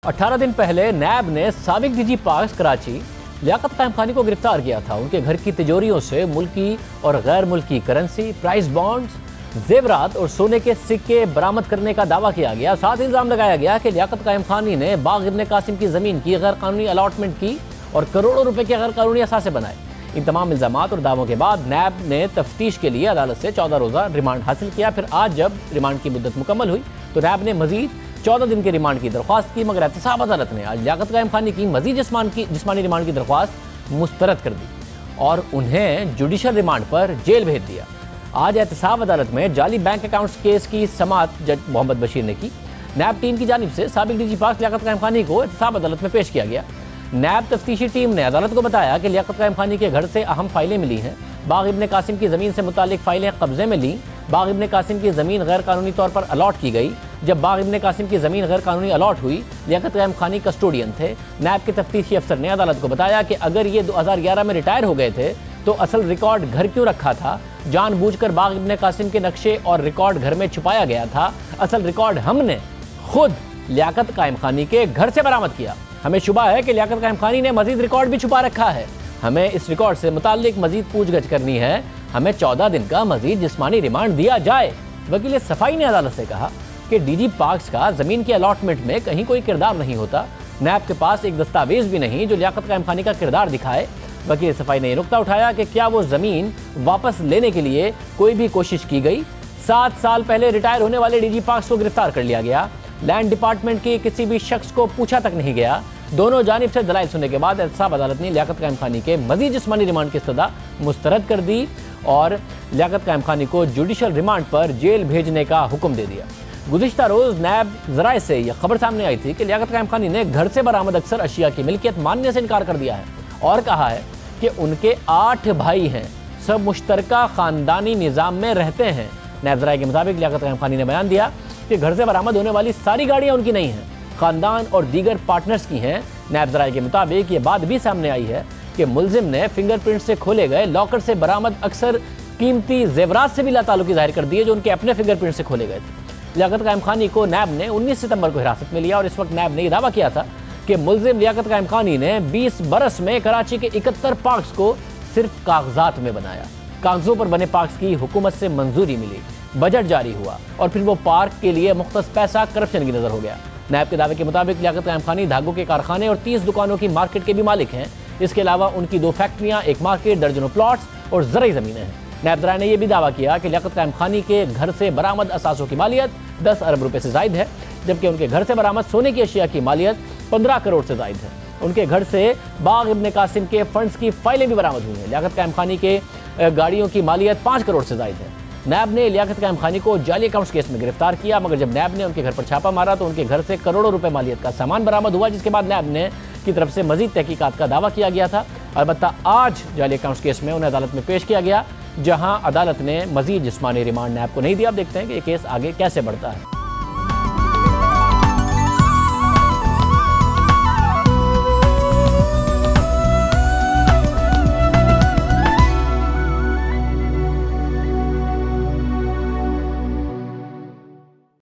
18 दिन पहले नैब ने साबिक डीजी पार्क्स कराची लियाकत कायम खानी को गिरफ्तार किया था। उनके घर की तिजोरियों से मुल्की और गैर मुल्की करेंसी, प्राइस बॉन्ड्स, जेवरात और सोने के सिक्के बरामद करने का दावा किया गया। साथ इल्जाम लगाया गया कि लियाकत कायम खानी ने बाग इब्न कासिम की जमीन की गैर कानूनी अलॉटमेंट की और करोड़ों रुपए के गैर कानूनी असासे बनाए। इन तमाम इल्जामात और दावों के बाद नैब ने तफ्तीश के लिए अदालत से 14 रोज़ा रिमांड हासिल किया। फिर आज जब रिमांड की मुद्दत मुकम्मल हुई तो नैब ने मजीद 14 दिन के रिमांड की दरख्वास्त की, मगर एहतसाब अदालत ने आज लियाकत कायम खानी की मजीद जिस्मानी रिमांड की दरख्वास्त मुस्तरद कर दी और उन्हें जुडिशल रिमांड पर जेल भेज दिया। आज एहतसाब अदालत में जाली बैंक अकाउंट्स केस की समाअत जज मोहम्मद बशीर ने की। नैब टीम की जानिब से साबिक डीजी पार्क्स लियाकत कायम खानी को एहतसाब अदालत में पेश किया गया। नैब तफ्तीशी टीम ने अदालत को बताया कि लियाकत कायम खानी के घर से अहम फाइलें मिली हैं। बाग इब्न कासिम की ज़मीन से मुतालिक फाइलें कब्जे में लीं। बाग इब्न कासिम की ज़मीन गैर कानूनी तौर पर अलॉट की गई। जब बाग इब्न कासिम की ज़मीन गैर कानूनी अलॉट हुई, लियाकत कायम खानी कस्टोडियन थे। नैब के तफ्तीशी अफसर ने अदालत को बताया कि अगर ये 2011 में रिटायर हो गए थे तो असल रिकॉर्ड घर क्यों रखा था? जानबूझकर बाग इब्न कासिम के नक्शे और रिकॉर्ड घर में छुपाया गया था। असल रिकॉर्ड हमने खुद लियाकत कायम खानी के घर से बरामद किया। हमें शुबा है कि लियाकत कायम खानी ने मजीद रिकॉर्ड भी छुपा रखा है। हमें इस रिकॉर्ड से मुताल्लिक मजीद पूछगछ करनी है। हमें 14 दिन का मजीद जिस्मानी रिमांड दिया जाए। वकील सफाई ने अदालत से कहा कि डीजी पार्क्स का जमीन की अलॉटमेंट में कहीं कोई किरदार नहीं होता। नैब के पास एक दस्तावेज भी नहीं जो लियाकत कायम खानी का किरदार दिखाए। वकील सफाई ने यह नुक्ता उठाया कि क्या वो जमीन वापस लेने के लिए कोई भी कोशिश की गई? 7 साल पहले रिटायर होने वाले डीजी पार्क्स को गिरफ्तार कर लिया गया। लैंड डिपार्टमेंट के किसी भी शख्स को पूछा तक नहीं गया। दोनों जानिब से दलाइल सुनने के बाद एहतसाब अदालत ने लियाकत कायम खानी के मजीद जिस्मानी रिमांड की सजा मुस्तरद कर दी और लियाकत कायम खानी को जुडिशल रिमांड पर जेल भेजने का हुक्म दे दिया। गुज़िश्ता रोज़ नैब ज़राए से यह खबर सामने आई थी कि लियाकत कायम खानी ने घर से बरामद अक्सर अशिया की मिल्कियत मानने से इनकार कर दिया है और कहा है कि उनके 8 भाई हैं, सब मुश्तरका ख़ानदानी निज़ाम में रहते हैं। नैब ज़राए के मुताबिक लियाकत कायम खानी ने बयान दिया कि घर से बरामद होने वाली सारी गाड़ियाँ उनकी नहीं हैं, ख़ानदान और दीगर पार्टनर्स की हैं। नैब ज़राए के मुताबिक ये बात भी सामने आई है कि मुलजिम ने फिंगरप्रिंट से खोले गए लॉकर से बरामद अक्सर कीमती जेवरात से भी लाताल्लुकी जाहिर कर दिए जो उनके अपने फिंगरप्रिंट से खोले गए थे। लियाकत कायम खानी को नैब ने 19 सितंबर को हिरासत में लिया और इस वक्त नैब ने यह दावा किया था कि मुलजिम लियाकत कायम खानी ने 20 बरस में कराची के 71 पार्क्स को सिर्फ कागजात में बनाया। कागजों पर बने पार्क्स की हुकूमत से मंजूरी मिली, बजट जारी हुआ और फिर वो पार्क के लिए मुख्तस पैसा करप्शन की नजर हो गया। नैब के दावे के मुताबिक लियाकत कायम खानी धागों के कारखाने और 30 दुकानों की मार्केट के भी मालिक हैं। इसके अलावा उनकी 2 फैक्ट्रियां, एक मार्केट, दर्जनों प्लॉट्स और ज़रई ज़मीनें हैं। नैब ज़राए ने यह भी दावा किया कि लियाकत कायम खानी के घर से बरामद असासों की मालियत 10 अरब रुपए से जायद है, जबकि उनके घर से बरामद सोने की अशिया की मालियत 15 करोड़ से जायद है। उनके घर से बाग इब्न कासिम के फंड्स की फाइलें भी बरामद हुई हैं। लियाकत कायम खानी के गाड़ियों की मालियत 5 करोड़ से जायद है। नैब ने लियाकत कायम खानी को जाली अकाउंट्स केस में गिरफ्तार किया, मगर जब नैब ने उनके घर पर छापा मारा तो उनके घर से करोड़ों रुपए मालियत का सामान बरामद हुआ, जिसके बाद नैब ने की तरफ से मजीद तहकीकात का दावा किया गया था। अलबत्ता आज जाली अकाउंट्स केस में उन्हें अदालत में पेश किया गया, जहां अदालत ने मजीद जिस्मानी रिमांड नैब को नहीं दिया। अब देखते हैं कि ये केस आगे कैसे बढ़ता है।